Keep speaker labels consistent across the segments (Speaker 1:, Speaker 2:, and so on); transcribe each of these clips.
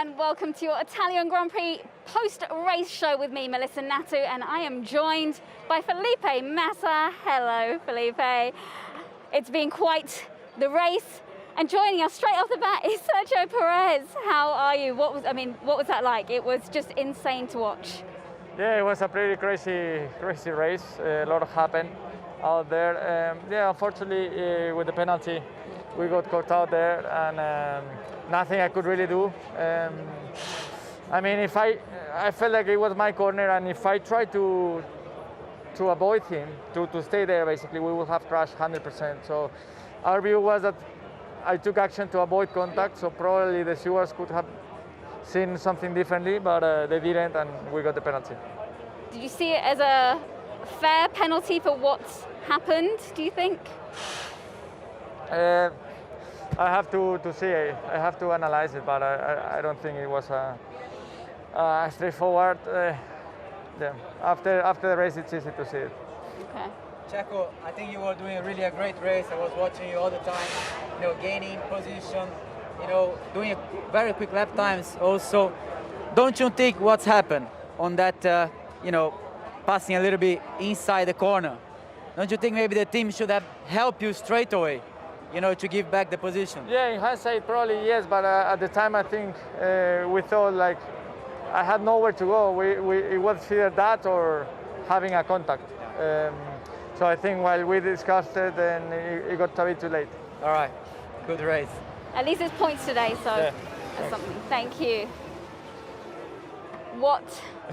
Speaker 1: and welcome to your Italian Grand Prix post-race show with me, Melissa Nathoo, and I am joined by Felipe Massa. Hello, Felipe. It's been quite the race, and joining us straight off the bat is Sergio Perez. How are you? What was that like? It was just insane to watch.
Speaker 2: Yeah, it was a pretty crazy race. A lot happened out there. Unfortunately, with the penalty, we got caught out there, and nothing I could really do. I felt like it was my corner, and if I tried to avoid him, to stay there, basically, we would have crashed 100%. So our view was that I took action to avoid contact, so probably the stewards could have seen something differently, but they didn't, and we got the penalty.
Speaker 1: Did you see it as a fair penalty for what's happened, do you think?
Speaker 2: I have to see it. I have to analyze it, but I don't think it was straightforward. After the race, it's easy to see it.
Speaker 1: Okay.
Speaker 3: Checo, I think you were doing a great race. I was watching you all the time, gaining position, doing very quick lap times also. Don't you think what's happened on that, passing a little bit inside the corner? Don't you think maybe the team should have helped you straight away, to give back the position?
Speaker 2: Yeah, in hindsight, probably yes, but at the time, I think we thought like I had nowhere to go. It was either that or having a contact. So I think while we discussed it, then it got a bit too late.
Speaker 3: All right, good race.
Speaker 1: At least it's points today, so
Speaker 2: yeah.
Speaker 1: That's something. Thank you. What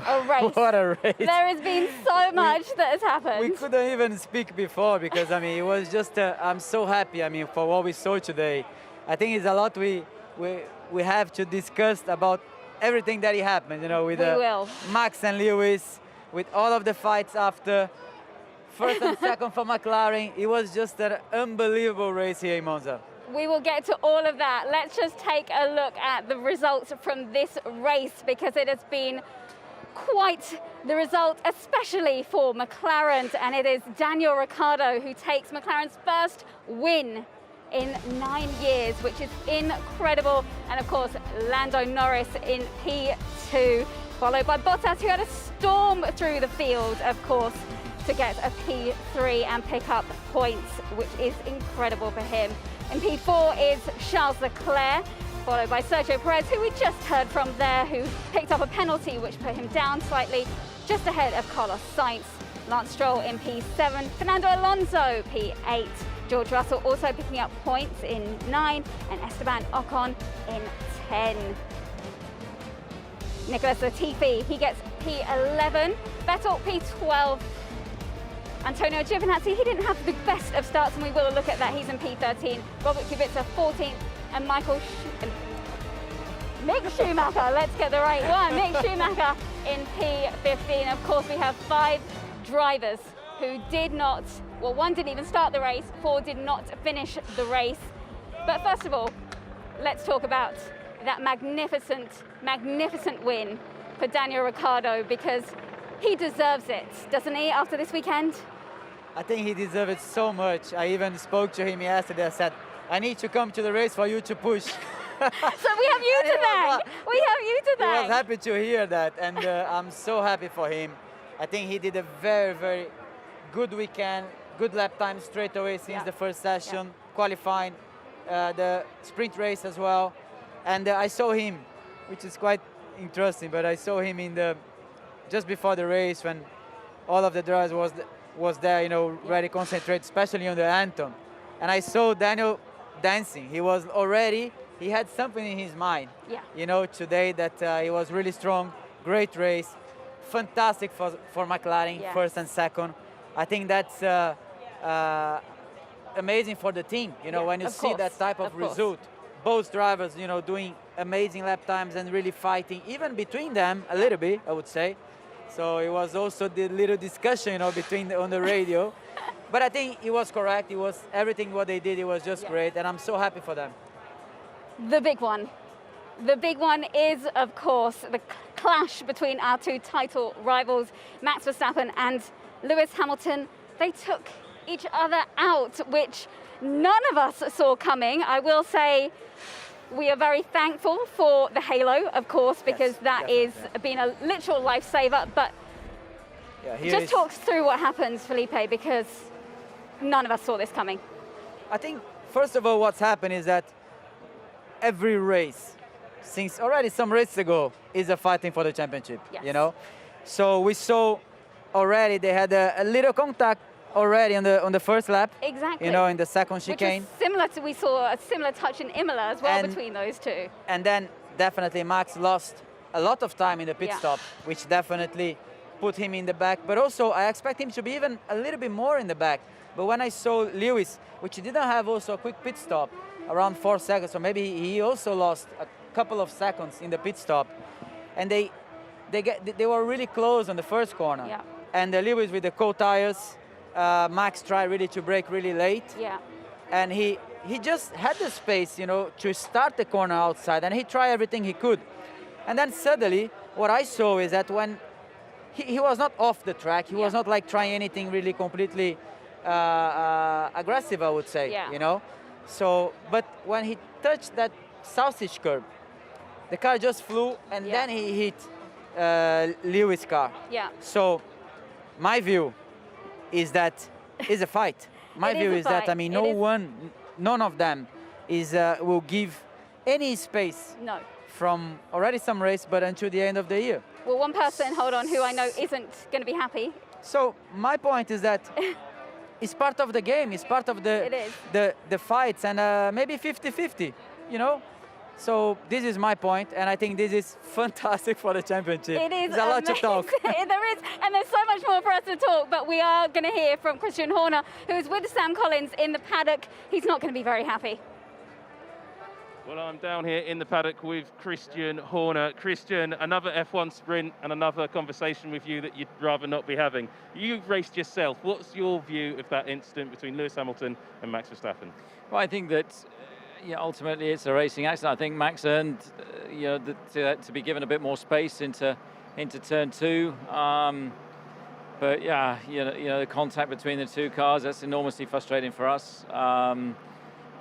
Speaker 1: a race.
Speaker 3: What a race.
Speaker 1: There has been so much that has happened.
Speaker 3: We couldn't even speak before because, it was just, I'm so happy, for what we saw today. I think it's a lot we have to discuss about everything that happened, with Max and Lewis, with all of the fights after. First and second for McLaren. It was just an unbelievable race here in Monza.
Speaker 1: We will get to all of that. Let's just take a look at the results from this race because it has been quite the result, especially for McLaren. And it is Daniel Ricciardo who takes McLaren's first win in 9 years, which is incredible. And of course, Lando Norris in P2, followed by Bottas, who had a storm through the field, of course, to get a P3 and pick up points, which is incredible for him. In P4 is Charles Leclerc, followed by Sergio Perez, who we just heard from there, who picked up a penalty which put him down slightly, just ahead of Carlos Sainz. Lance Stroll in P7, Fernando Alonso P8, George Russell also picking up points in 9, and Esteban Ocon in 10. Nicholas Latifi, he gets P11, Vettel P12, Antonio Giovinazzi, he didn't have the best of starts, and we will look at that. He's in P13. Robert Kubica 14th, and Mick Schumacher, let's get the right one. Mick Schumacher in P15. Of course, we have 5 drivers who did not, well, 1 didn't even start the race, 4 did not finish the race. But first of all, let's talk about that magnificent win for Daniel Ricciardo, because he deserves it, doesn't he, after this weekend?
Speaker 3: I think he deserves it so much. I even spoke to him yesterday. I said, I need to come to the race for you to push.
Speaker 1: So we have you to thank. We have you to thank.
Speaker 3: I was happy to hear that, and I'm so happy for him. I think he did a very, very good weekend, good lap time straight away since the first session, qualifying the sprint race as well. And I saw him, which is quite interesting, but I saw him in just before the race when all of the drivers was there, ready to concentrate, especially on the Aston. And I saw Daniel dancing. He had something in his mind, today that he was really strong, great race, fantastic for McLaren, first and second. I think that's amazing for the team, when you see that type of result. Both drivers, doing amazing lap times and really fighting, even between them a little bit, I would say. So it was also the little discussion, on the radio. But I think it was correct. It was everything what they did. It was just great, and I'm so happy for them.
Speaker 1: The big one. The big one is, of course, the clash between our 2 title rivals, Max Verstappen and Lewis Hamilton. They took each other out, which none of us saw coming. I will say We are very thankful for the halo, of course, because that is been a literal lifesaver. But just talk us through what happens, Felipe, because none of us saw this coming.
Speaker 3: I think, first of all, what's happened is that every race, since already some races ago, is a fighting for the championship, you know? So we saw already they had a little contact already on the first lap.
Speaker 1: Exactly.
Speaker 3: You know, in the second chicane.
Speaker 1: Which is similar to, we saw a similar touch in Imola as well between those two.
Speaker 3: And then definitely Max lost a lot of time in the pit stop, which definitely put him in the back. But also I expect him to be even a little bit more in the back. But when I saw Lewis, which didn't have also a quick pit stop, around 4 seconds, so maybe he also lost a couple of seconds in the pit stop. And they were really close on the first corner.
Speaker 1: Yeah.
Speaker 3: And Lewis with the cold tires, Max tried really to brake really late.
Speaker 1: Yeah.
Speaker 3: And he just had the space, you know, to start the corner outside, and he tried everything he could. And then suddenly, what I saw is that when he was not off the track, he was not like trying anything really completely aggressive, I would say, you know. So, but when he touched that sausage curb, the car just flew, and then he hit Lewis' car.
Speaker 1: Yeah.
Speaker 3: So, my view is that it's a fight. My view is that, I mean, none of them will give any space from already some race, but until the end of the year.
Speaker 1: Well, one person, hold on, who I know isn't going to be happy.
Speaker 3: So my point is that it's part of the game. It's part of the fights, and maybe 50-50, you know. So this is my point, and I think this is fantastic for the championship.
Speaker 1: It is.
Speaker 3: There's a lot to talk.
Speaker 1: There is, and there's so much more for us to talk, but we are going to hear from Christian Horner, who is with Sam Collins in the paddock. He's not going to be very happy.
Speaker 4: Well, I'm down here in the paddock with Christian Horner. Christian, another F1 sprint and another conversation with you that you'd rather not be having. You've raced yourself. What's your view of that incident between Lewis Hamilton and Max Verstappen?
Speaker 5: Well, I think that ultimately it's a racing accident. I think Max earned to be given a bit more space into turn two. But yeah, the contact between the two cars, that's enormously frustrating for us.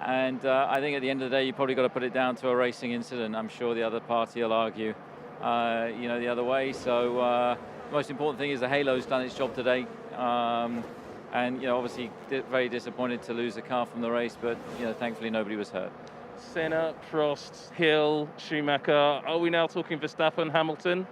Speaker 5: And I think at the end of the day, you probably got to put it down to a racing incident. I'm sure the other party will argue, the other way. So the most important thing is the halo's done its job today. And obviously very disappointed to lose the car from the race, but thankfully nobody was hurt.
Speaker 4: Senna, Prost, Hill, Schumacher. Are we now talking Verstappen, Hamilton?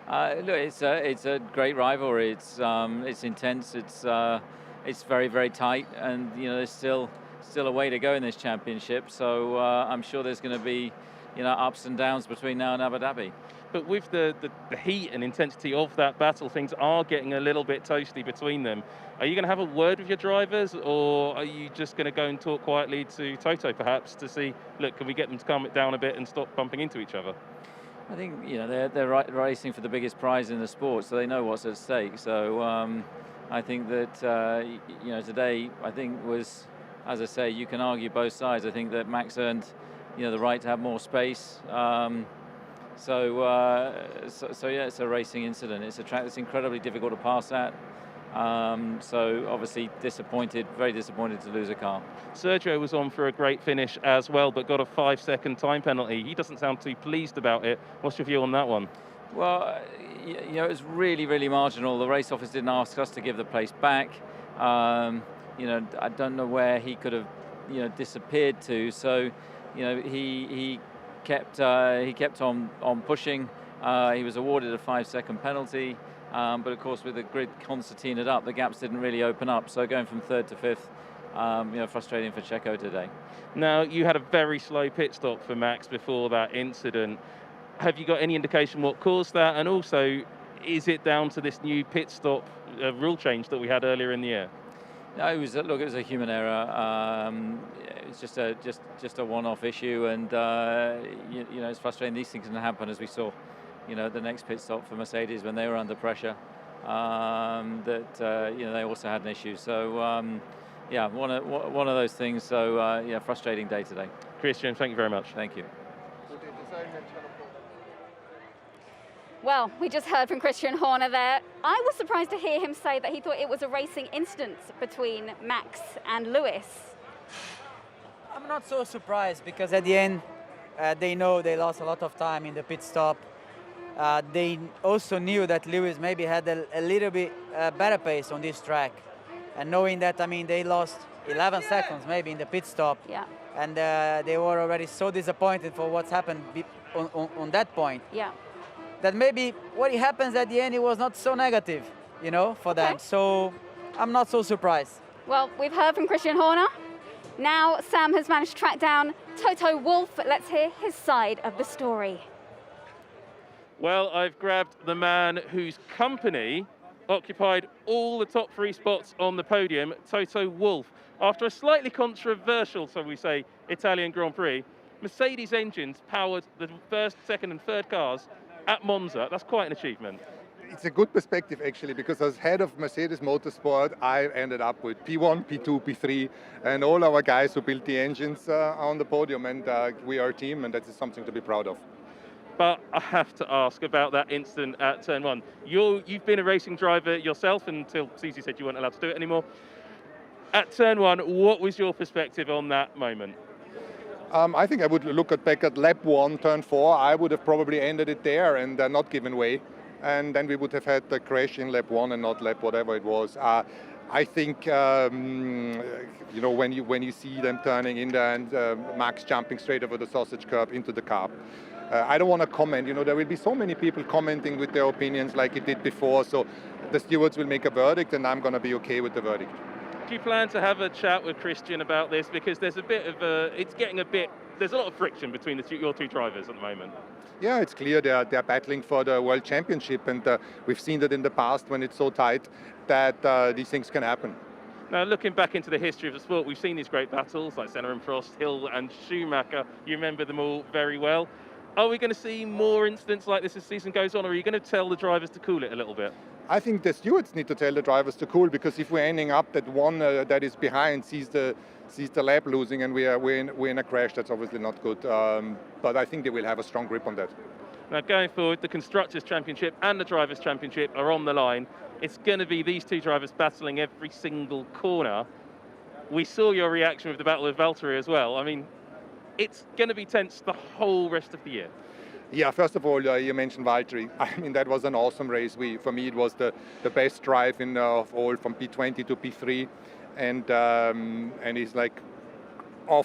Speaker 5: Look, it's a great rivalry. It's intense. It's very, very tight, and there's still a way to go in this championship. So I'm sure there's going to be ups and downs between now and Abu Dhabi.
Speaker 4: But with the heat and intensity of that battle, things are getting a little bit toasty between them. Are you going to have a word with your drivers, or are you just going to go and talk quietly to Toto, perhaps, to see, look, can we get them to calm it down a bit and stop bumping into each other?
Speaker 5: I think they're racing for the biggest prize in the sport, so they know what's at stake. So I think that today, I think was, as I say, you can argue both sides. I think that Max earned the right to have more space. So yeah, it's a racing incident. It's a track that's incredibly difficult to pass at. So obviously very disappointed to lose a car.
Speaker 4: Sergio was on for a great finish as well, but got a 5-second time penalty. He doesn't sound too pleased about it. What's your view on that one?
Speaker 5: Well, it was really, really marginal. The race office didn't ask us to give the place back. I don't know where he could have, disappeared to. So, he kept on pushing. He was awarded a 5-second penalty, but of course with the grid concertinaed up, the gaps didn't really open up. So going from third to fifth, frustrating for Checo today.
Speaker 4: Now, you had a very slow pit stop for Max before that incident. Have you got any indication what caused that? And also, is it down to this new pit stop rule change that we had earlier in the year?
Speaker 5: No, it was a human error. It's just a one-off issue, and it's frustrating. These things can happen, as we saw, the next pit stop for Mercedes when they were under pressure. They also had an issue. So one of those things. So frustrating day today.
Speaker 4: Christian, thank you very much.
Speaker 5: Thank you.
Speaker 1: Well, we just heard from Christian Horner there. I was surprised to hear him say that he thought it was a racing incident between Max and Lewis.
Speaker 3: I'm not so surprised because at the end, they know they lost a lot of time in the pit stop. They also knew that Lewis maybe had a little bit better pace on this track. And knowing that, I mean, they lost 11 seconds maybe in the pit stop.
Speaker 1: Yeah.
Speaker 3: And they were already so disappointed for what's happened on that point.
Speaker 1: Yeah.
Speaker 3: That maybe what happens at the end, it was not so negative, you know, for them. So I'm not so surprised.
Speaker 1: Well, we've heard from Christian Horner. Now Sam has managed to track down Toto Wolff. Let's hear his side of the story.
Speaker 4: Well, I've grabbed the man whose company occupied all the top 3 spots on the podium, Toto Wolff. After a slightly controversial, so we say, Italian Grand Prix, Mercedes engines powered the first, second and third cars at Monza. That's quite an achievement.
Speaker 6: It's a good perspective actually, because as head of Mercedes Motorsport, I ended up with P1, P2, P3, and all our guys who built the engines on the podium, and we are a team, and that is something to be proud of.
Speaker 4: But I have to ask about that incident at Turn 1. You've been a racing driver yourself until Cici said you weren't allowed to do it anymore. At Turn 1, what was your perspective on that moment?
Speaker 6: I think I would look back at lap 1, turn 4. I would have probably ended it there and not given way. And then we would have had the crash in lap 1 and not lap whatever it was. I think, you know, when you see them turning in there and Max jumping straight over the sausage curb into the car. I don't want to comment, you know, there will be so many people commenting with their opinions like it did before, so the stewards will make a verdict and I'm going to be okay with the verdict.
Speaker 4: Do you plan to have a chat with Christian about this? Because there's a bit of there's a lot of friction between your 2 drivers at the moment.
Speaker 6: Yeah, it's clear they're battling for the World Championship, and we've seen that in the past when it's so tight that these things can happen.
Speaker 4: Now, looking back into the history of the sport, we've seen these great battles like Senna and Prost, Hill and Schumacher. You remember them all very well. Are we going to see more incidents like this as the season goes on, or are you going to tell the drivers to cool it a little bit?
Speaker 6: I think the stewards need to tell the drivers to cool, because if we're ending up that one that is behind sees the lap losing and we're in a crash, that's obviously not good. But I think they will have a strong grip on that.
Speaker 4: Now, going forward, the Constructors' Championship and the Drivers' Championship are on the line. It's going to be these 2 drivers battling every single corner. We saw your reaction with the battle with Valtteri as well. I mean, it's going to be tense the whole rest of the year.
Speaker 6: Yeah, first of all, you mentioned Valtteri. I mean, that was an awesome race. For me, it was the best drive of all, from P20 to P3, and he's like on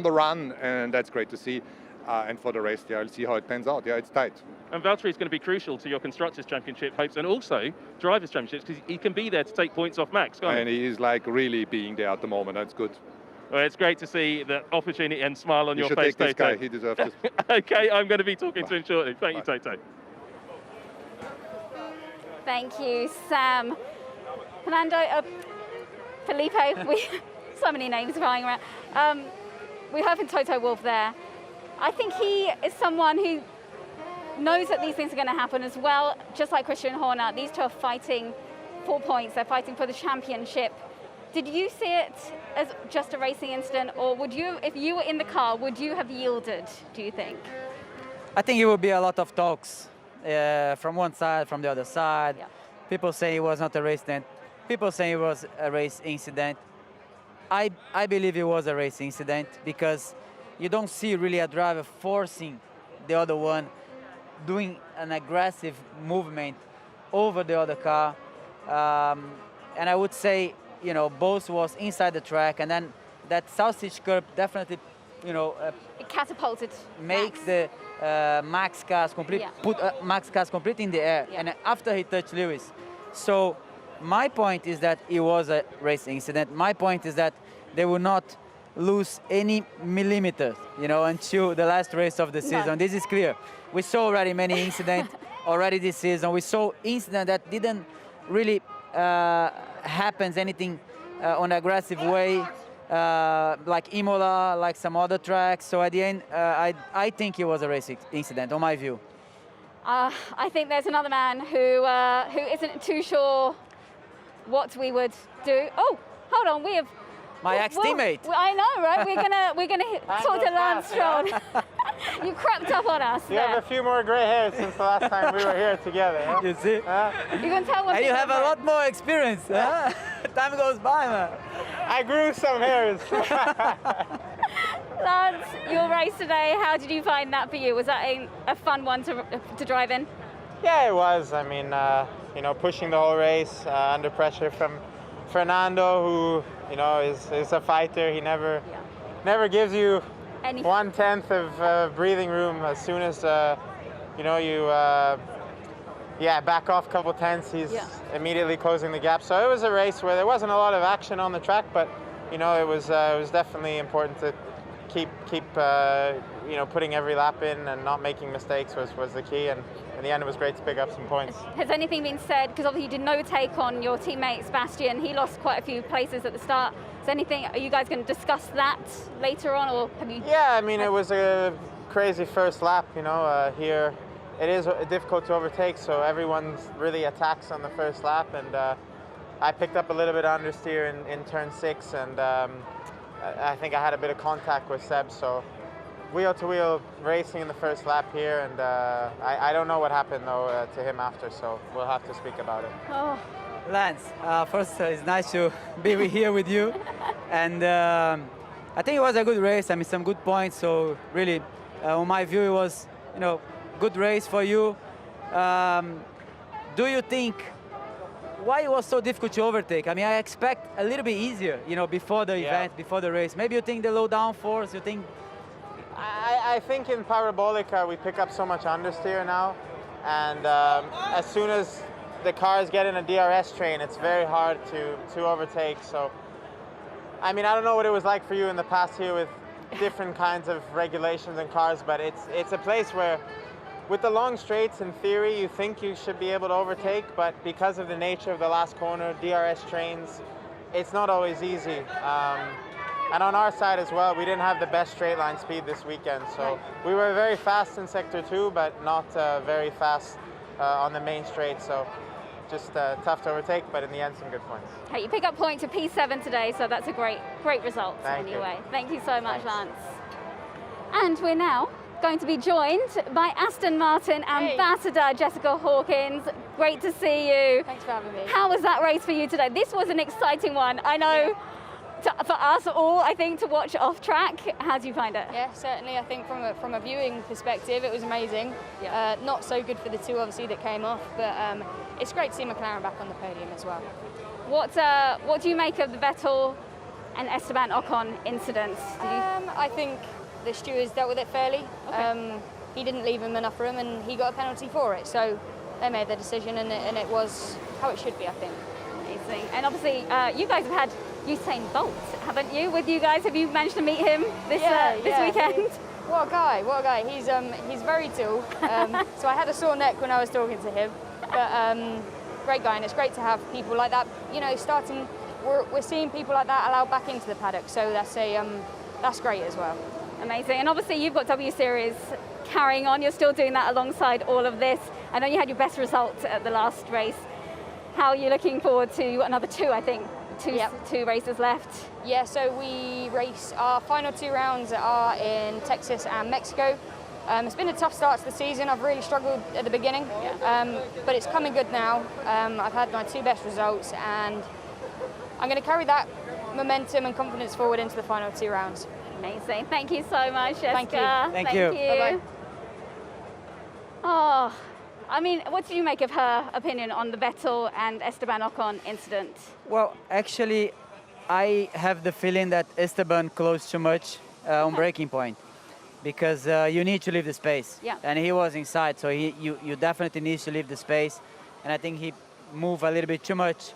Speaker 6: the run, and that's great to see. And for the rest, yeah, I'll see how it pans out. Yeah, it's tight.
Speaker 4: And Valtteri is going to be crucial to your Constructors' Championship hopes, and also Drivers' Championships, because he can be there to take points off Max, can't he?
Speaker 6: And he is like really being there at the moment. That's good.
Speaker 4: Well, it's great to see the opportunity and smile on
Speaker 6: You
Speaker 4: your
Speaker 6: should
Speaker 4: face,
Speaker 6: take this
Speaker 4: Toto.
Speaker 6: guy. He deserves it.
Speaker 4: Okay, I'm going to be talking to him shortly. Thank you, Toto.
Speaker 1: Thank you, Sam. Fernando, Felipe, so many names flying around. We heard from Toto Wolff there. I think he is someone who knows that these things are going to happen as well, just like Christian Horner. These 2 are fighting for points. They're fighting for the championship. Did you see it as just a racing incident, or would you, if you were in the car, would you have yielded, do you think?
Speaker 3: I think it will be a lot of talks from one side, from the other side.
Speaker 1: Yeah.
Speaker 3: People say it was not a race incident. People say it was a race incident. I believe it was a race incident, because you don't see really a driver forcing the other one, doing an aggressive movement over the other car. And I would say, you know, Bolt was inside the track, and then that sausage curb definitely, you know,
Speaker 1: It catapulted
Speaker 3: makes
Speaker 1: Max.
Speaker 3: the Max cars complete,
Speaker 1: Yeah.
Speaker 3: put Max cars complete in the air,
Speaker 1: Yeah.
Speaker 3: and after he touched Lewis. So my point is that it was a race incident. My point is that they will not lose any millimeters, you know, until the last race of the season.
Speaker 1: No.
Speaker 3: This is clear. We saw already many incidents already this season. We saw incidents that didn't really happens anything on an aggressive way, like Imola, like some other tracks. So at the end, I think it was a race incident, on my view.
Speaker 1: I think there's another man who isn't too sure what we would do. Oh, hold on,
Speaker 3: my ex-teammate.
Speaker 1: Well, I know, right? We're gonna talk to Lance Stroll. You crept up on us.
Speaker 7: You have a few more gray hairs since the last time we were here together. Huh?
Speaker 3: You see?
Speaker 1: You can tell when
Speaker 3: And you
Speaker 1: people
Speaker 3: have a
Speaker 1: are-
Speaker 3: lot more experience. Huh? Time goes by, man.
Speaker 7: I grew some hairs.
Speaker 1: Lance, your race today, how did you find that for you? Was that a fun one to drive in?
Speaker 7: Yeah, it was. I mean, you know, pushing the whole race under pressure from Fernando, who, you know, is a fighter. He never gives you
Speaker 1: Anything.
Speaker 7: 1/10 of breathing room. As soon as you know you back off a couple tenths, he's immediately closing the gap. So it was a race where there wasn't a lot of action on the track, but you know it was definitely important to keep you know, putting every lap in and not making mistakes was the key. And in the end, it was great to pick up some points.
Speaker 1: Has anything been said? Because obviously you did no take on your teammate Sebastian. He lost quite a few places at the start. Is anything? Are you guys going to discuss that later on, or have you?
Speaker 7: Yeah, I mean, it was a crazy first lap. You know, here it is difficult to overtake, so everyone really attacks on the first lap, and I picked up a little bit of understeer in turn 6, and I think I had a bit of contact with Seb, so wheel-to-wheel racing in the first lap here, and I don't know what happened though to him after, so we'll have to speak about it.
Speaker 1: Oh,
Speaker 3: Lance, first it's nice to be here with you, and I think it was a good race. I mean, some good points. So really, on my view, it was, you know, good race for you. Do you think why it was so difficult to overtake? I mean, I expect a little bit easier, you know, before the event, before the race. Maybe you think the low downforce. You think?
Speaker 7: I think in Parabolica we pick up so much understeer now, and as soon as the cars get in a DRS train, it's very hard to overtake. So, I mean, I don't know what it was like for you in the past here with different kinds of regulations and cars, but it's a place where, with the long straights, in theory, you think you should be able to overtake, but because of the nature of the last corner, DRS trains, it's not always easy. And on our side as well, we didn't have the best straight line speed this weekend, so we were very fast in Sector 2, but not very fast on the main straight, so just tough to overtake, but in the end, some good points.
Speaker 1: hey, you pick up points to P7 today, so that's a great result
Speaker 7: Thank you.
Speaker 1: anyway. Thank you so much,
Speaker 7: Thanks.
Speaker 1: Lance. And we're now going to be joined by Aston Martin ambassador Jessica Hawkins. Great to see you.
Speaker 8: Thanks for having me.
Speaker 1: How was that race for you today? This was an exciting one. I know for us all, I think, to watch off track. How do you find it?
Speaker 8: Yeah, certainly. I think from a viewing perspective, it was amazing.
Speaker 1: Yeah.
Speaker 8: Not so good for the two, obviously, that came off, but it's great to see McLaren back on the podium as well.
Speaker 1: What do you make of the Vettel and Esteban Ocon incidents?
Speaker 8: I think the stewards dealt with it fairly.
Speaker 1: Okay.
Speaker 8: He didn't leave him enough room, and he got a penalty for it. So they made their decision, and it was how it should be, I think.
Speaker 1: Amazing. And obviously, you guys have had Usain Bolt, haven't you? With you guys, have you managed to meet him this weekend?
Speaker 8: What a guy! What a guy! He's very tall. So I had a sore neck when I was talking to him, but great guy, and it's great to have people like that. You know, we're seeing people like that allowed back into the paddock, so that's great as well.
Speaker 1: Amazing. And obviously, you've got W Series carrying on. You're still doing that alongside all of this. I know you had your best result at the last race. How are you looking forward to another two? I think two races left.
Speaker 8: Yeah, so we race, our final 2 rounds are in Texas and Mexico. It's been a tough start to the season. I've really struggled at the beginning, but it's coming good now. I've had my 2 best results, and I'm going to carry that momentum and confidence forward into the final 2 rounds.
Speaker 1: Amazing. Thank you so much, Jessica.
Speaker 8: Thank you.
Speaker 3: Thank you.
Speaker 8: Bye-bye.
Speaker 1: Oh, I mean, what do you make of her opinion on the Vettel and Esteban Ocon incident?
Speaker 3: Well, actually, I have the feeling that Esteban closed too much on braking point, because you need to leave the space.
Speaker 1: Yeah.
Speaker 3: And he was inside, so you definitely need to leave the space. And I think he moved a little bit too much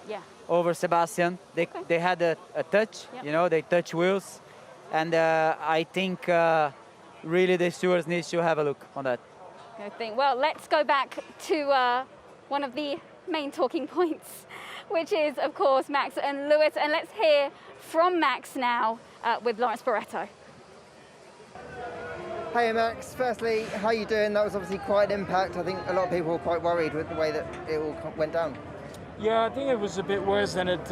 Speaker 3: over Sebastian. They had a touch, you know, they touch wheels. And I think really the stewards need to have a look on that.
Speaker 1: Good thing. Well, let's go back to one of the main talking points, which is, of course, Max and Lewis. And let's hear from Max now with Lawrence Barretto.
Speaker 9: Hey Max, firstly, how are you doing? That was obviously quite an impact. I think a lot of people were quite worried with the way that it all went down.
Speaker 10: Yeah, I think it was a bit worse than it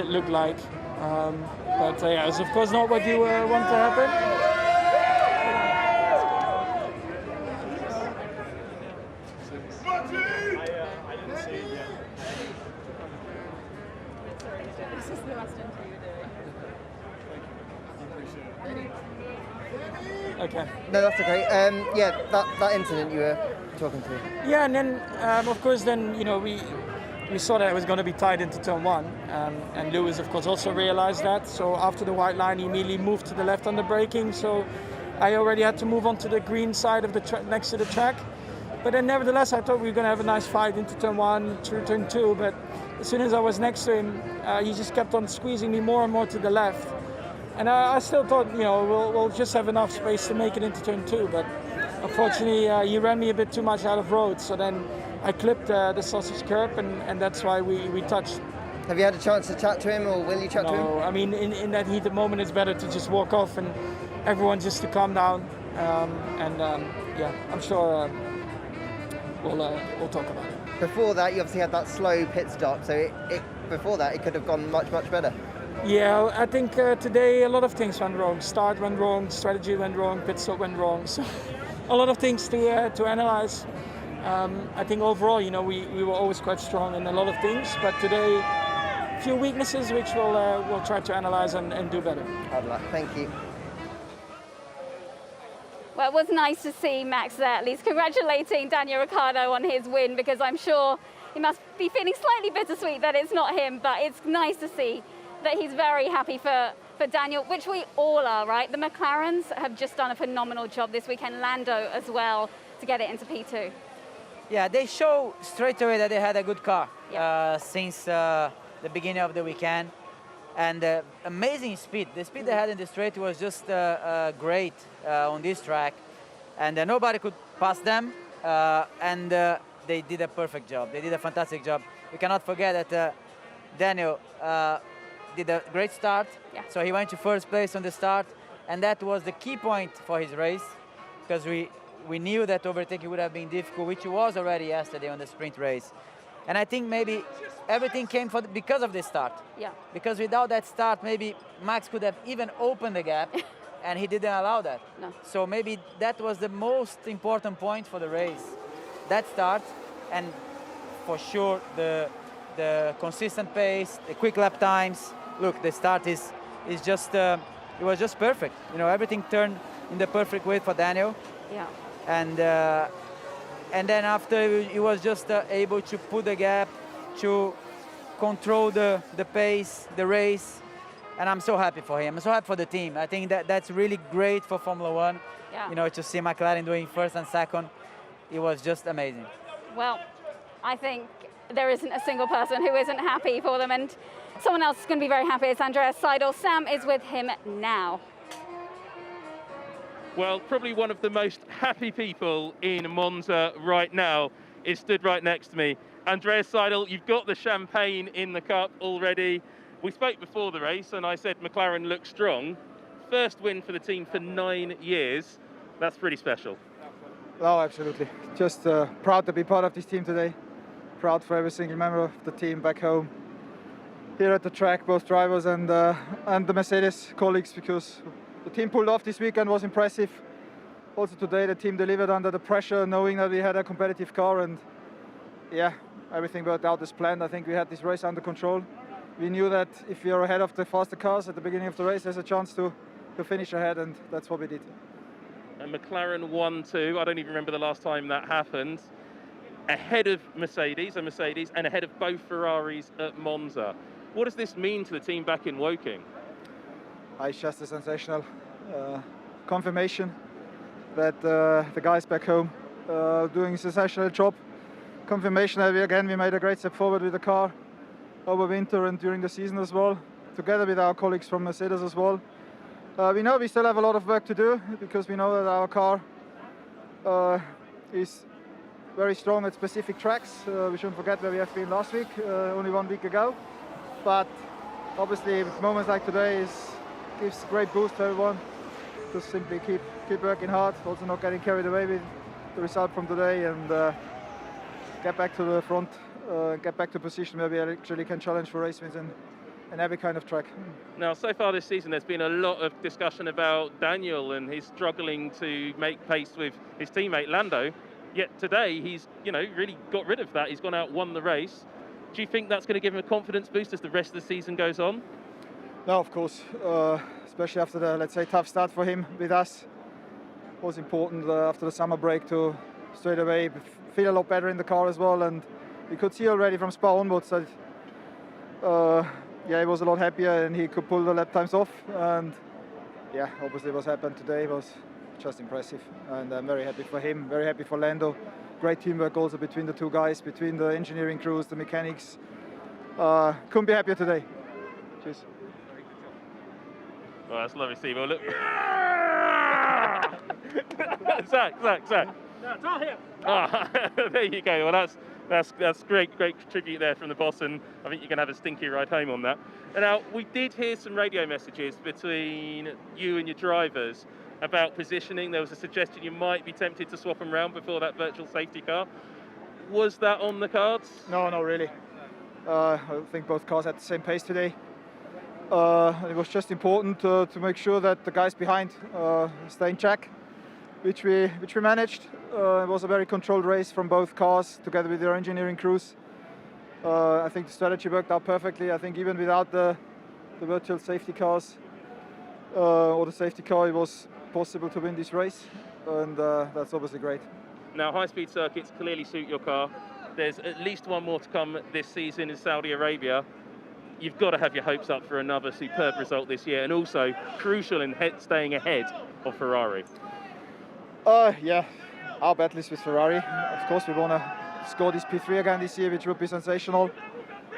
Speaker 10: looked like. But yeah, it's of course not what you want to happen. Okay.
Speaker 9: No, that's okay. Yeah, that incident you were talking to.
Speaker 10: Yeah, and then of course then we saw that it was going to be tied into turn one, and Lewis of course also realized that. So after the white line, he immediately moved to the left on the braking. So I already had to move on to the green side of the next to the track. But then nevertheless, I thought we were going to have a nice fight into turn one, through turn two. But as soon as I was next to him, he just kept on squeezing me more and more to the left. And I still thought, we'll just have enough space to make it into turn two. But unfortunately, he ran me a bit too much out of road. So then I clipped the sausage curb, and that's why we touched.
Speaker 9: Have you had a chance to chat to him, or will you chat to him?
Speaker 10: No, I mean, in that heated moment, it's better to just walk off and everyone just to calm down. Yeah, I'm sure we'll talk about it.
Speaker 9: Before that, you obviously had that slow pit stop, so before that, it could have gone much better.
Speaker 10: Yeah, I think today a lot of things went wrong. Start went wrong, strategy went wrong, pit stop went wrong. So a lot of things to analyze. I think overall, we were always quite strong in a lot of things, but today a few weaknesses which we'll try to analyze and do better.
Speaker 9: Hard luck. Thank you.
Speaker 1: Well, it was nice to see Max there, at least congratulating Daniel Ricciardo on his win, because I'm sure he must be feeling slightly bittersweet that it's not him, but it's nice to see that he's very happy for Daniel, which we all are, right? The McLarens have just done a phenomenal job this weekend, Lando as well, to get it into P2.
Speaker 3: Yeah, they show straight away that they had a good car since the beginning of the weekend. And amazing speed. The speed they had in the straight was just great on this track. And nobody could pass them. And they did a perfect job. They did a fantastic job. We cannot forget that Daniel did a great start.
Speaker 1: Yeah.
Speaker 3: So he went to first place on the start. And that was the key point for his race, because we knew that overtaking would have been difficult, which it was already yesterday on the sprint race. And I think maybe everything came because of this start.
Speaker 1: Yeah.
Speaker 3: Because without that start, maybe Max could have even opened the gap, and he didn't allow that.
Speaker 1: No.
Speaker 3: So maybe that was the most important point for the race, that start, and for sure the consistent pace, the quick lap times. Look, the start is just it was just perfect. Everything turned in the perfect way for Daniel.
Speaker 1: Yeah.
Speaker 3: And then after, he was just able to put the gap, to control the pace, the race. And I'm so happy for him. I'm so happy for the team. I think that's really great for Formula One.
Speaker 1: Yeah.
Speaker 3: To see McLaren doing first and second, it was just amazing.
Speaker 1: Well, I think there isn't a single person who isn't happy for them, and someone else is going to be very happy. It's Andreas Seidel. Sam is with him now.
Speaker 4: Well, probably one of the most happy people in Monza right now is stood right next to me. Andreas Seidel, you've got the champagne in the cup already. We spoke before the race and I said McLaren looks strong. First win for the team for 9 years. That's pretty special.
Speaker 11: Oh, absolutely. Just proud to be part of this team today. Proud for every single member of the team back home. Here at the track, both drivers and the Mercedes colleagues, because the team pulled off this weekend, was impressive. Also today the team delivered under the pressure, knowing that we had a competitive car, and yeah, everything worked out as planned. I think we had this race under control. We knew that if we are ahead of the faster cars at the beginning of the race, there's a chance to finish ahead, and that's what we did.
Speaker 4: And McLaren 1-2, I don't even remember the last time that happened. Ahead of Mercedes, and ahead of both Ferraris at Monza. What does this mean to the team back in Woking?
Speaker 11: It's just a sensational confirmation that the guys back home doing a sensational job. Confirmation that we made a great step forward with the car over winter and during the season as well, together with our colleagues from Mercedes as well. We know we still have a lot of work to do, because we know that our car is very strong at specific tracks. We shouldn't forget where we have been last week, only 1 week ago. But obviously moments like today gives great boost to everyone. Just simply keep working hard, also not getting carried away with the result from today, and get back to the front get back to a position where we actually can challenge for race wins in every kind of track.
Speaker 4: Now, so far this season, there's been a lot of discussion about Daniel and his struggling to make pace with his teammate Lando. Yet today, he's really got rid of that. He's gone out, won the race. Do you think that's going to give him a confidence boost as the rest of the season goes on?
Speaker 11: No, of course, especially after the, let's say, tough start for him with us. It was important after the summer break to straight away feel a lot better in the car as well, and we could see already from Spa onwards that he was a lot happier and he could pull the lap times off, and yeah, obviously what happened today was just impressive, and I'm very happy for him, very happy for Lando. Great teamwork also between the two guys, between the engineering crews, the mechanics. Couldn't be happier today. Cheers.
Speaker 4: Well, that's lovely, Steve. Well, look. Zach.
Speaker 10: No, it's all here.
Speaker 4: Oh, there you go. Well, that's great tribute there from the boss, and I think you can have a stinky ride home on that. And now, we did hear some radio messages between you and your drivers about positioning. There was a suggestion you might be tempted to swap them around before that virtual safety car. Was that on the cards?
Speaker 11: No, not really. I think both cars had the same pace today. It was just important to make sure that the guys behind stay in check, which we managed. It was a very controlled race from both cars together with their engineering crews. I think the strategy worked out perfectly. I think even without the virtual safety cars or the safety car, it was possible to win this race, and that's obviously great.
Speaker 4: Now, high-speed circuits clearly suit your car. There's at least one more to come this season in Saudi Arabia. You've got to have your hopes up for another superb result this year, and also crucial in staying ahead of Ferrari.
Speaker 11: Yeah, our battle is with Ferrari. Of course, we want to score this P3 again this year, which would be sensational.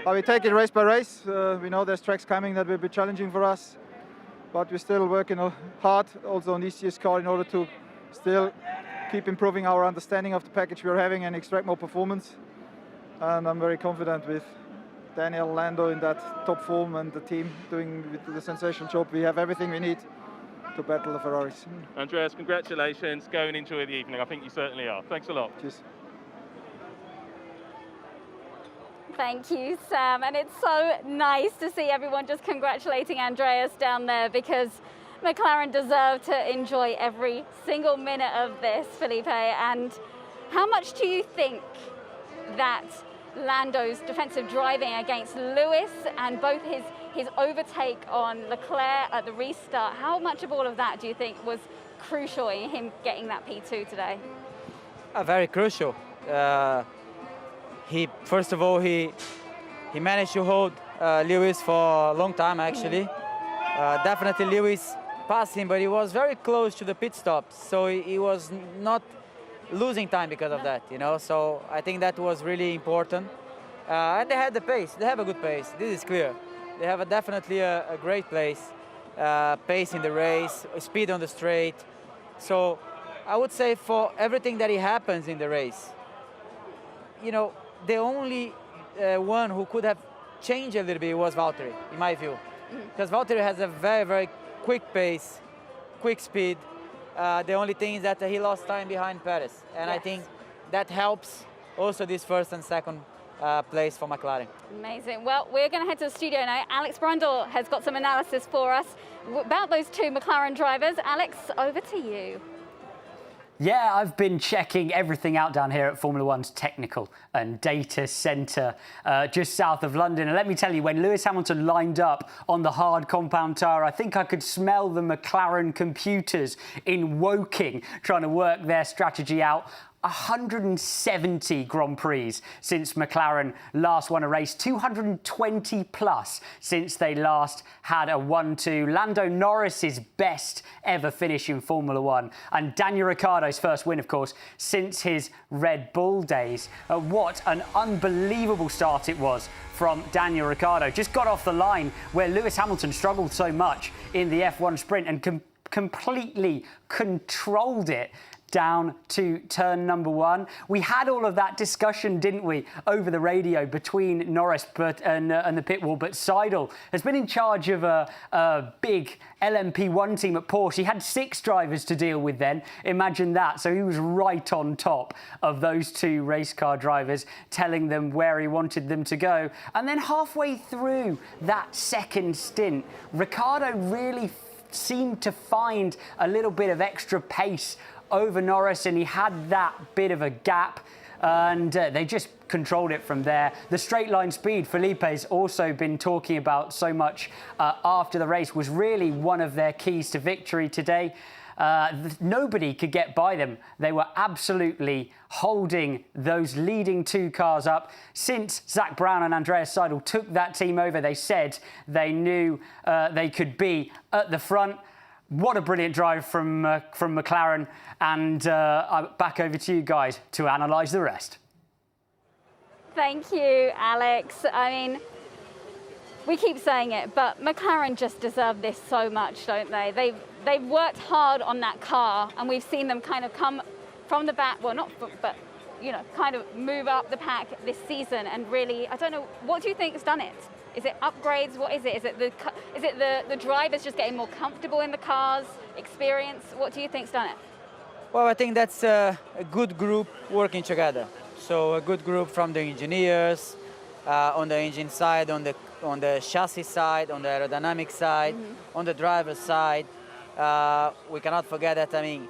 Speaker 11: We take it race by race. We know there's tracks coming that will be challenging for us, but we're still working hard also on this year's car in order to still keep improving our understanding of the package we're having and extract more performance. And I'm very confident with Daniel, Lando in that top form and the team doing the sensational job. We have everything we need to battle the Ferraris.
Speaker 4: Andreas, congratulations. Go and enjoy the evening. I think you certainly are. Thanks a lot.
Speaker 11: Cheers.
Speaker 1: Thank you, Sam. And it's so nice to see everyone just congratulating Andreas down there, because McLaren deserve to enjoy every single minute of this, Felipe. And how much do you think that Lando's defensive driving against Lewis and both his overtake on Leclerc at the restart, how much of all of that do you think was crucial in him getting that P2 today?
Speaker 3: Very crucial. First of all, he managed to hold Lewis for a long time, actually. Definitely Lewis passed him, but he was very close to the pit stop, so he was not losing time because of that, So I think that was really important. And they had the pace. They have a good pace. This is clear. They have definitely a great pace in the race, speed on the straight. So I would say for everything that happens in the race, the only one who could have changed a little bit was Valtteri, in my view. Because Valtteri has a very, very quick pace, quick speed. The only thing is that he lost time behind Perez. And I think that helps also this first and second place for McLaren.
Speaker 1: Amazing. Well, we're going to head to the studio now. Alex Brundle has got some analysis for us about those two McLaren drivers. Alex, over to you.
Speaker 12: Yeah, I've been checking everything out down here at Formula One's technical and data centre just south of London. And let me tell you, when Lewis Hamilton lined up on the hard compound tyre, I think I could smell the McLaren computers in Woking trying to work their strategy out. 170 Grand Prix since McLaren last won a race, 220 plus since they last had a 1-2. Lando Norris's best ever finish in Formula One, and Daniel Ricciardo's first win, of course, since his Red Bull days. What an unbelievable start it was from Daniel Ricciardo. Just got off the line where Lewis Hamilton struggled so much in the F1 sprint and completely controlled it down to turn number 1. We had all of that discussion, didn't we, over the radio between Norris and the pit wall, but Seidel has been in charge of a big LMP1 team at Porsche. He had 6 drivers to deal with then. Imagine that. So he was right on top of those 2 race car drivers, telling them where he wanted them to go. And then halfway through that second stint, Ricciardo really seemed to find a little bit of extra pace over Norris, and he had that bit of a gap, and they just controlled it from there. The straight line speed Felipe's also been talking about so much after the race was really one of their keys to victory today. Nobody could get by them. They were absolutely holding those leading 2 cars up. Since Zach Brown and Andreas Seidel took that team over, they said they knew they could be at the front. What a brilliant drive from McLaren. And back over to you guys to analyse the rest.
Speaker 1: Thank you, Alex. I mean, we keep saying it, but McLaren just deserve this so much, don't they? They've worked hard on that car, and we've seen them kind of come from the back, well, not, but, you know, kind of move up the pack this season. And really, I don't know, what do you think has done it? Is it upgrades? What is it? Is it the drivers just getting more comfortable in the cars, experience? What do you think's done it?
Speaker 3: Well, I think that's a good group working together. So a good group from the engineers, on the engine side, on the chassis side, on the aerodynamic side, on the driver's side. We cannot forget that, I mean,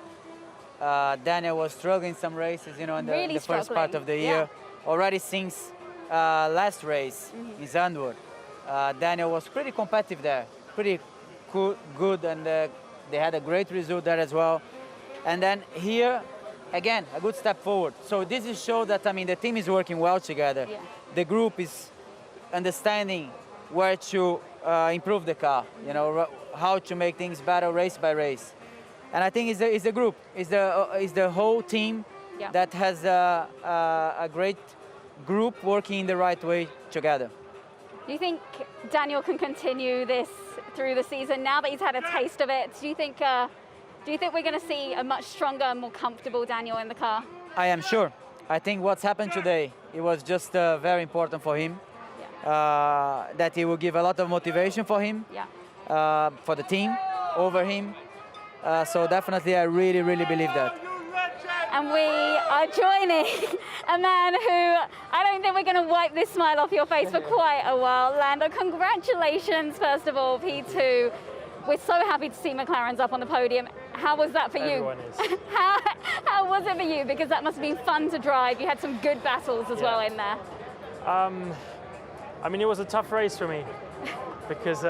Speaker 3: Daniel was struggling some races, you know, in the first part of the year. Already since last race in Zandvoort, Daniel was pretty competitive there, pretty good, and they had a great result there as well. And then here, again, a good step forward. So this is show that, I mean, the team is working well together. Yeah. The group is understanding where to improve the car, you know, how to make things better race by race. And I think it's the group, it's the whole team that has a great group working in the right way together.
Speaker 1: Do you think Daniel can continue this through the season now that he's had a taste of it? Do you think we're going to see a much stronger, more comfortable Daniel in the car?
Speaker 3: I am sure. I think what's happened today, it was just very important for him. That it will give a lot of motivation for him, for the team, over him. So definitely, I really, really believe that.
Speaker 1: And we are joining a man who I don't think we're going to wipe this smile off your face for quite a while. Lando, congratulations, first of all, P2. We're so happy to see McLaren's up on the podium. How was that for you?
Speaker 13: Everyone is.
Speaker 1: How was it for you? Because that must have been fun to drive. You had some good battles as well in there.
Speaker 13: I mean, it was a tough race for me because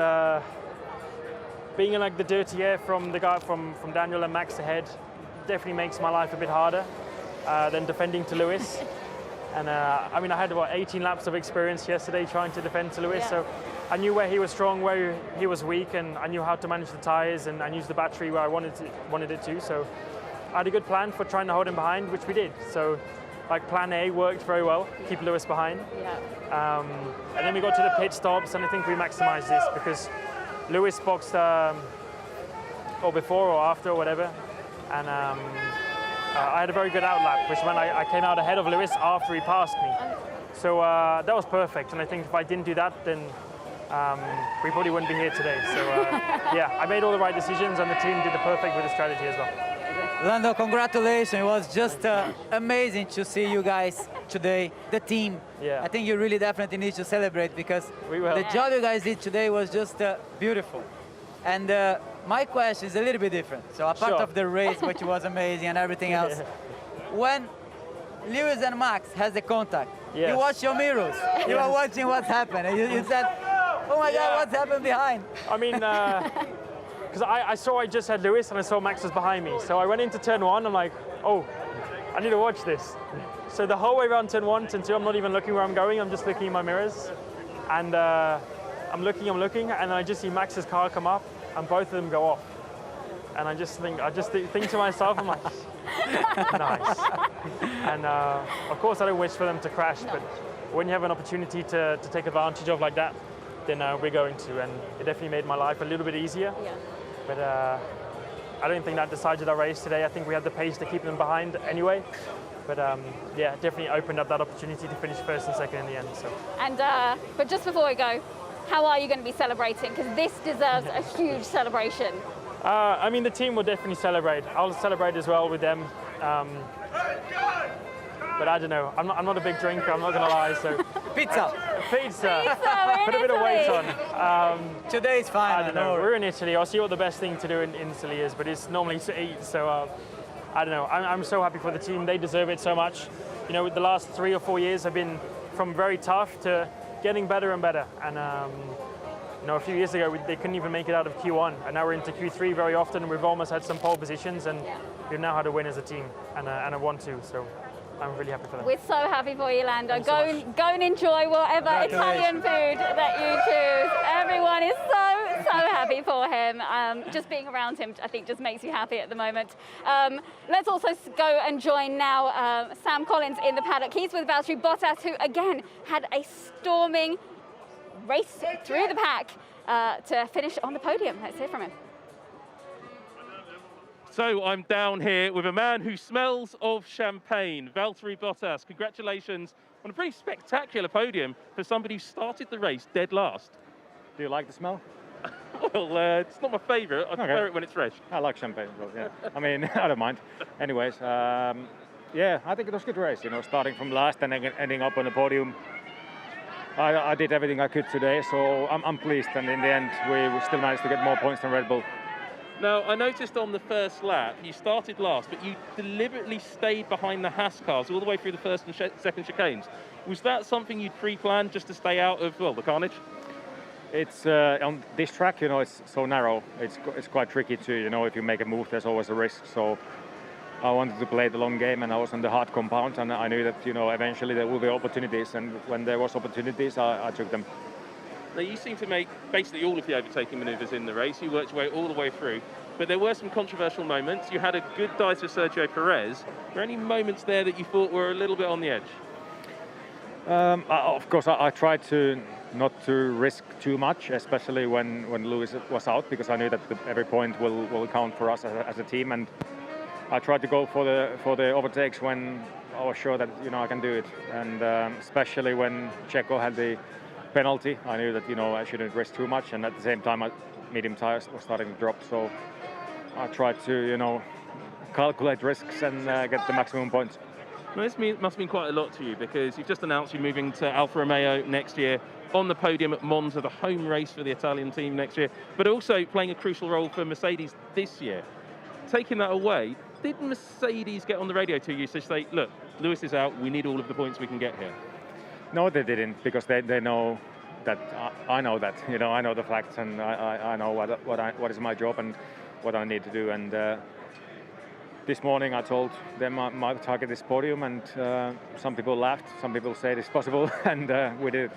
Speaker 13: being in like the dirty air from the guy from Daniel and Max ahead definitely makes my life a bit harder than defending to Lewis. And I mean, I had about 18 laps of experience yesterday trying to defend to Lewis, so I knew where he was strong, where he was weak, and I knew how to manage the tires and use the battery where I wanted it to. So I had a good plan for trying to hold him behind, which we did. So like plan A worked very well, keep Lewis behind. And then we got to the pit stops, and I think we maximized this because Lewis boxed or before or after or whatever, and I had a very good outlap, which meant I came out ahead of Lewis after he passed me. So that was perfect, and I think if I didn't do that, then we probably wouldn't be here today. So yeah, I made all the right decisions, and the team did the perfect with the strategy as well.
Speaker 3: Lando, congratulations. It was just amazing to see you guys today, the team.
Speaker 13: Yeah.
Speaker 3: I think you really definitely need to celebrate because the job you guys did today was just beautiful. And my question is a little bit different. So apart of the race, which was amazing and everything else, when Lewis and Max has the contact, you watch your mirrors. You are watching what's happened. And you said, oh my God, what's happened behind?
Speaker 13: I mean, because I saw I just had Lewis and I saw Max was behind me. So I went into turn one, I'm like, oh, I need to watch this. So the whole way around turn one, turn two, I'm not even looking where I'm going, I'm just looking in my mirrors. And I'm looking, and I just see Max's car come up and both of them go off. And I just think to myself, I'm like, nice. And of course I don't wish for them to crash, but when you have an opportunity to take advantage of like that, then we're going to, and it definitely made my life a little bit easier. But I don't think that decided our race today. I think we had the pace to keep them behind anyway. But yeah, definitely opened up that opportunity to finish first and second in the end. So.
Speaker 1: And but just before we go, how are you going to be celebrating? Because this deserves a huge celebration.
Speaker 13: I mean, the team will definitely celebrate. I'll celebrate as well with them. But I don't know. I'm not a big drinker. I'm not going to lie. So
Speaker 3: Pizza.
Speaker 1: Pizza,
Speaker 13: Put a bit of weight on.
Speaker 3: Today is fine.
Speaker 13: I don't know. We're in Italy. I'll see what the best thing to do in Italy is, but it's normally to eat. So I don't know. I'm so happy for the team. They deserve it so much. You know, the last 3 or 4 years have been from very tough to getting better and better. And you know, a few years ago they couldn't even make it out of Q1, and now we're into Q3 very often. We've almost had some pole positions, and we've now had a win as a team and a 1-2. So I'm really happy for them.
Speaker 1: We're so happy for you, Lando. Go and enjoy whatever Italian food that you choose. Everyone is so happy for him. Just being around him, I think, just makes you happy at the moment. Let's also go and join now Sam Collins in the paddock. He's with Valtteri Bottas, who again had a storming race through the pack to finish on the podium. Let's hear from him.
Speaker 4: So I'm down here with a man who smells of champagne, Valtteri Bottas. Congratulations on a pretty spectacular podium for somebody who started the race dead last.
Speaker 14: Do you like the smell?
Speaker 4: Well, it's not my favourite. I prefer it when it's fresh.
Speaker 14: I like champagne, but yeah. I mean, I don't mind. Anyways, yeah, I think it was a good race. You know, starting from last and ending up on the podium. I did everything I could today, so I'm pleased. And in the end, we still managed to get more points than Red Bull.
Speaker 4: Now, I noticed on the first lap, you started last, but you deliberately stayed behind the Haas cars all the way through the first and second chicanes. Was that something you'd pre-planned just to stay out of, well, the carnage?
Speaker 14: It's on this track, you know, it's so narrow. It's quite tricky to, you know, if you make a move, there's always a risk. So I wanted to play the long game, and I was on the hard compound, and I knew that, you know, eventually there will be opportunities, and when there was opportunities, I took them.
Speaker 4: Now, you seem to make basically all of the overtaking manoeuvres in the race. You worked your way all the way through, but there were some controversial moments. You had a good dive with Sergio Perez. Were there any moments there that you thought were a little bit on the edge?
Speaker 14: Of course, I tried to not to risk too much, especially when Lewis was out, because I knew that every point will count for us as a team, and I tried to go for the overtakes when I was sure that, you know, I can do it, and especially when Checo had the penalty, I knew that, you know, I shouldn't risk too much, and at the same time, medium tires were starting to drop, so I tried to, you know, calculate risks and get the maximum points.
Speaker 4: Well, this must mean quite a lot to you, because you've just announced you're moving to Alfa Romeo next year, on the podium at Monza, the home race for the Italian team next year, but also playing a crucial role for Mercedes this year. Taking that away, did Mercedes get on the radio to you to say, look, Lewis is out, we need all of the points we can get here?
Speaker 14: No, they didn't, because they know that I know that, you know, I know the facts, and I know what is my job and what I need to do. And this morning I told them my target is podium, and some people laughed, some people said it's possible, and we did it.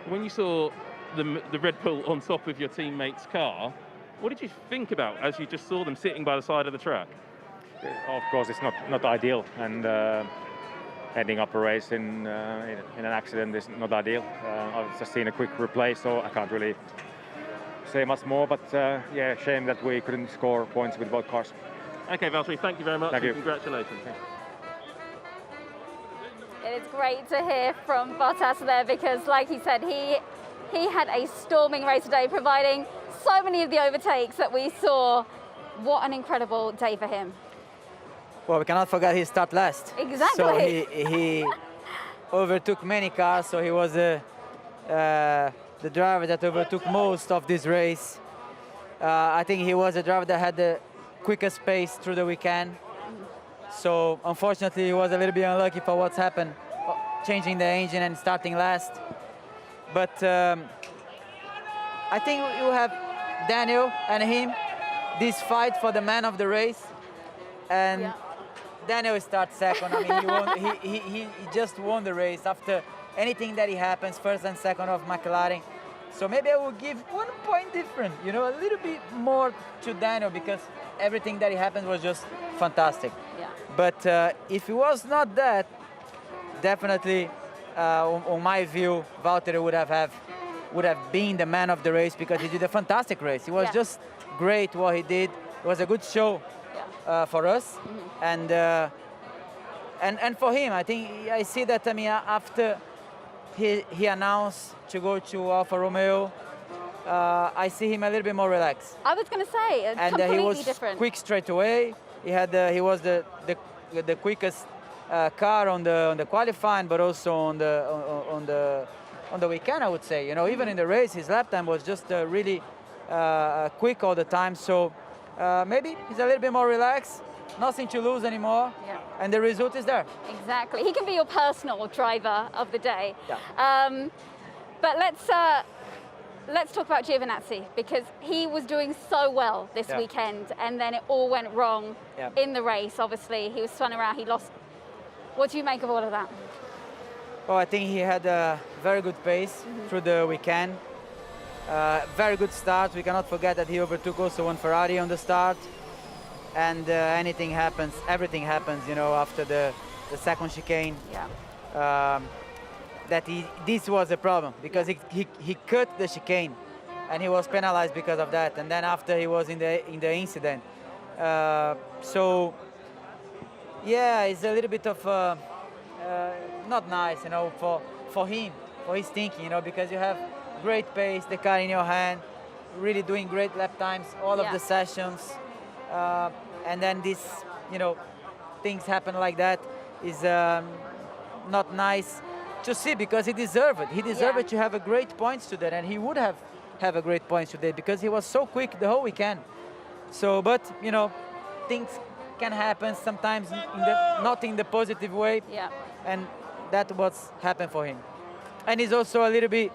Speaker 4: When you saw the Red Bull on top of your teammate's car, what did you think about as you just saw them sitting by the side of the track?
Speaker 14: Of course, it's not ideal, and ending up a race in an accident is not ideal. I've just seen a quick replay, so I can't really say much more, but yeah, shame that we couldn't score points with both cars.
Speaker 4: Okay, Valtteri, thank you very much.
Speaker 14: Thank you.
Speaker 4: Congratulations.
Speaker 1: It's great to hear from Bottas there, because like he said, he had a storming race today, providing so many of the overtakes that we saw. What an incredible day for him.
Speaker 3: Well, we cannot forget he started last.
Speaker 1: Exactly.
Speaker 3: So he overtook many cars, so he was the driver that overtook most of this race. I think he was the driver that had the quickest pace through the weekend. So unfortunately, he was a little bit unlucky for what's happened, changing the engine and starting last. But I think you have Daniel and him, this fight for the man of the race, and Daniel starts second. I mean, he just won the race after anything that happens, first and second of McLaren. So maybe I will give 1 point different, you know, a little bit more to Daniel, because everything that happened was just fantastic.
Speaker 1: Yeah.
Speaker 3: But if it was not that, definitely, on my view, Valtteri would have been the man of the race, because he did a fantastic race. It was just great what he did. it was a good show for us, and for him. I think I see that. I mean, after he announced to go to Alfa Romeo, I see him a little bit more relaxed.
Speaker 1: I was going to say,
Speaker 3: And
Speaker 1: completely
Speaker 3: he was
Speaker 1: different.
Speaker 3: quick straight away. He was the quickest car on the qualifying, but also on the weekend, I would say. You know, even in the race, his lap time was just really quick all the time. So maybe he's a little bit more relaxed, nothing to lose anymore, and the result is there.
Speaker 1: Exactly. He can be your personal driver of the day.
Speaker 3: Yeah.
Speaker 1: But let's talk about Giovinazzi, because he was doing so well this weekend, and then it all went wrong in the race. Obviously, he was spun around, he lost. What do you make of all of that?
Speaker 3: Well, I think he had a very good pace through the weekend. Very good start. We cannot forget that he overtook also one Ferrari on the start. And anything happens, everything happens, you know, after the second chicane.
Speaker 1: Yeah.
Speaker 3: This was a problem, because he cut the chicane and he was penalized because of that. And then after he was in the incident. So yeah, it's a little bit of not nice, you know, for him, for his thinking, you know, because you have great pace, the car in your hand, really doing great lap times, all of the sessions, and then this, you know, things happen like that is not nice to see, because he deserved it. He deserved to have a great points today, and he would have a great points today because he was so quick the whole weekend. So, but you know, things can happen sometimes not in the positive way, and that what's happened for him. And he's also a little bit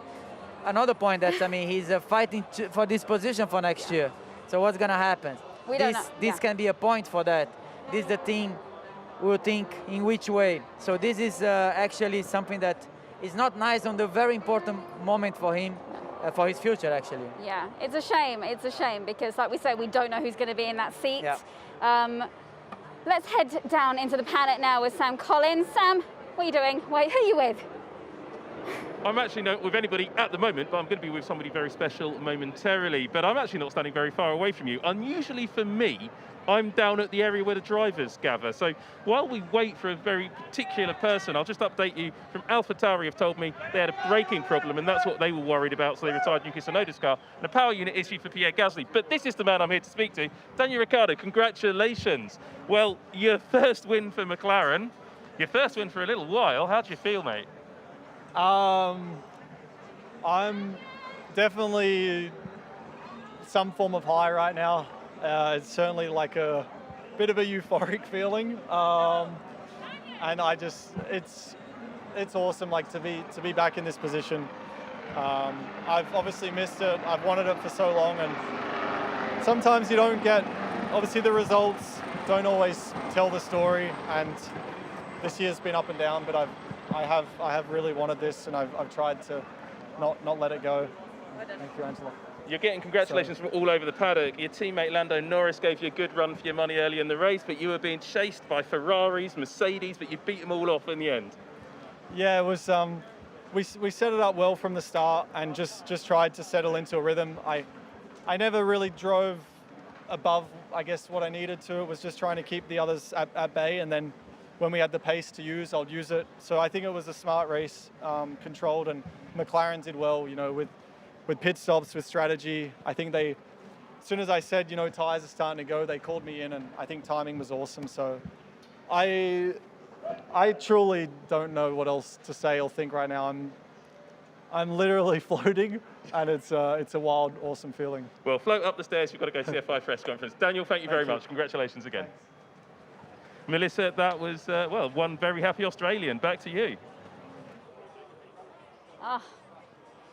Speaker 3: another point that, I mean, he's fighting for this position for next year. So what's gonna happen?
Speaker 1: We don't know.
Speaker 3: This can be a point for that. This the team will think in which way. So this is actually something that is not nice on the very important moment for him, for his future actually.
Speaker 1: Yeah, it's a shame. It's a shame because, like we say, we don't know who's going to be in that seat.
Speaker 3: Yeah.
Speaker 1: Let's head down into the paddock now with Sam Collins. Sam, what are you doing? Wait, who are you with?
Speaker 4: I'm actually not with anybody at the moment, but I'm going to be with somebody very special momentarily. But I'm actually not standing very far away from you. Unusually for me, I'm down at the area where the drivers gather. So while we wait for a very particular person, I'll just update you from AlphaTauri have told me they had a braking problem, and that's what they were worried about, so they retired Yuki Tsunoda's car, and a power unit issue for Pierre Gasly. But this is the man I'm here to speak to. Daniel Ricciardo, congratulations. Well, your first win for McLaren, your first win for a little while. How do you feel, mate?
Speaker 15: I'm definitely some form of high right now. It's certainly like a bit of a euphoric feeling, and it's awesome, like to be back in this position. I've obviously missed it. I've wanted it for so long, and sometimes you don't get. Obviously, the results don't always tell the story, and this year's been up and down. But I have really wanted this, and I've tried to not let it go. Thank you, Angela.
Speaker 4: You're getting congratulations from all over the paddock. Your teammate Lando Norris gave you a good run for your money early in the race, but you were being chased by Ferraris, Mercedes, but you beat them all off in the end.
Speaker 15: Yeah, it was. We set it up well from the start and just tried to settle into a rhythm. I never really drove above, I guess, what I needed to. It was just trying to keep the others at bay, and then when we had the pace to use, I'll use it. So I think it was a smart race, controlled, and McLaren did well, you know, with pit stops, with strategy. I think as soon as I said, you know, tires are starting to go, they called me in, and I think timing was awesome. So I truly don't know what else to say or think right now. I'm literally floating, and it's a wild, awesome feeling.
Speaker 4: Well, float up the stairs. You've got to go to the F5 press conference. Daniel, thank you very much. Congratulations again. Melissa, that was, well, one very happy Australian. Back to you.
Speaker 1: Oh,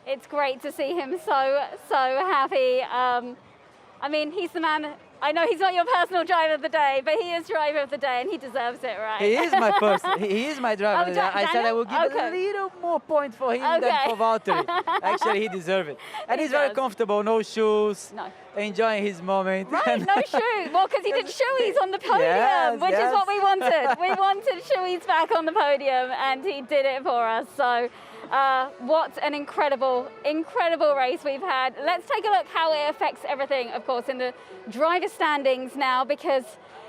Speaker 1: it's great to see him so happy. I mean, he's the man. I know he's not your personal driver of the day, but he is driver of the day, and he deserves it, right?
Speaker 3: He is my person. He is my driver.
Speaker 1: Oh,
Speaker 3: I said I will give a little more point for him than for Valtteri. Actually, he deserves it. And he's very comfortable, no shoes, enjoying his moment.
Speaker 1: Right, no shoes. Well, because he did shoeies on the podium, which is what we wanted. We wanted shoeies back on the podium, and he did it for us. So What an incredible, incredible race we've had. Let's take a look how it affects everything, of course, in the driver standings now, because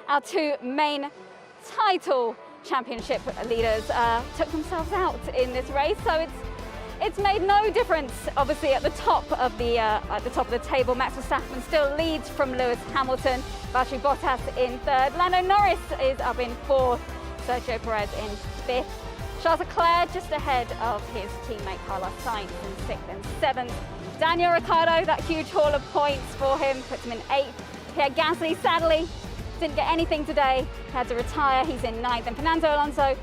Speaker 1: our two main title championship leaders took themselves out in this race. So it's made no difference, obviously, at the top of the table. Max Verstappen still leads from Lewis Hamilton. Valtteri Bottas in third. Lando Norris is up in fourth. Sergio Perez in fifth. Charles Leclerc just ahead of his teammate Carlos Sainz in sixth and seventh. Daniel Ricciardo, that huge haul of points for him, puts him in eighth. Pierre Gasly, sadly, didn't get anything today. He had to retire. He's in ninth. And Fernando Alonso,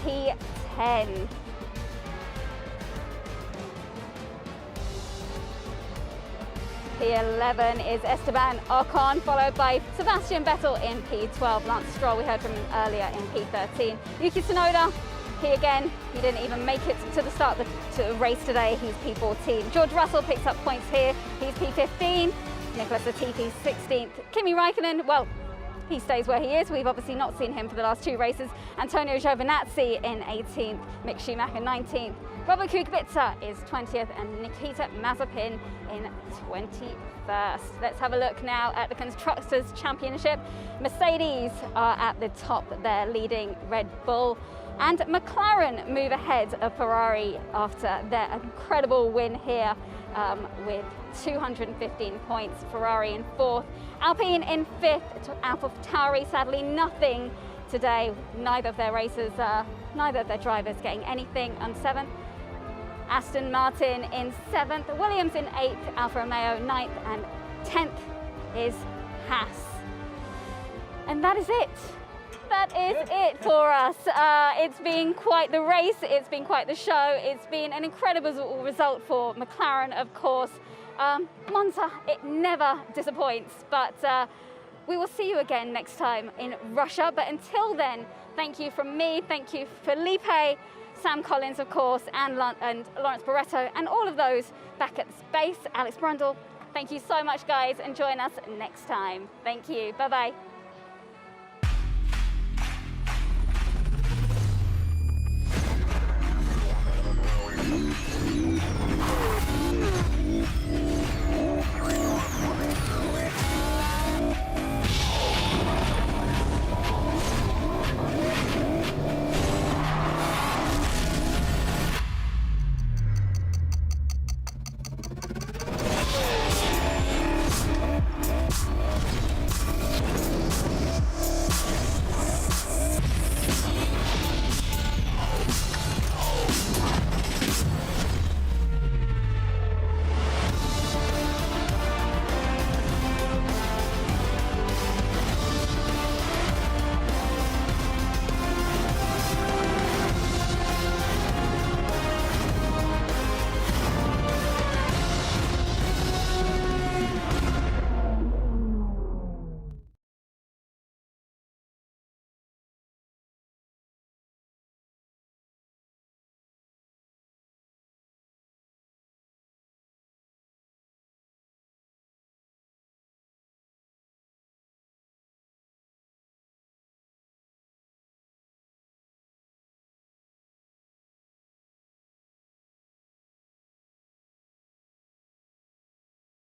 Speaker 1: P10. P11 is Esteban Ocon, followed by Sebastian Vettel in P12. Lance Stroll, we heard from him earlier, in P13. Yuki Tsunoda, he didn't even make it to the start of the race today. He's P14. George Russell picks up points here. He's P15. Nicholas Latifi 16th. Kimi Raikkonen, well, he stays where he is. We've obviously not seen him for the last two races. Antonio Giovinazzi in 18th, Mick Schumacher 19th. Robert Kubica is 20th and Nikita Mazepin in 21st. Let's have a look now at the Constructors' Championship. Mercedes are at the top there, leading Red Bull. And McLaren move ahead of Ferrari after their incredible win here with 215 points. Ferrari in fourth. Alpine in fifth. AlphaTauri, sadly, nothing today. Neither of their drivers getting anything on seventh. Aston Martin in seventh. Williams in eighth. Alfa Romeo ninth, and 10th is Haas. And that is it. That is it for us. It's been quite the race, it's been quite the show, it's been an incredible result for McLaren, of course. Monza, it never disappoints, but we will see you again next time in Russia. But until then, thank you from me, thank you Felipe, Sam Collins, of course, and Lawrence Barretto, and all of those back at the space, Alex Brundle. Thank you so much, guys, and join us next time. Thank you. Bye-bye.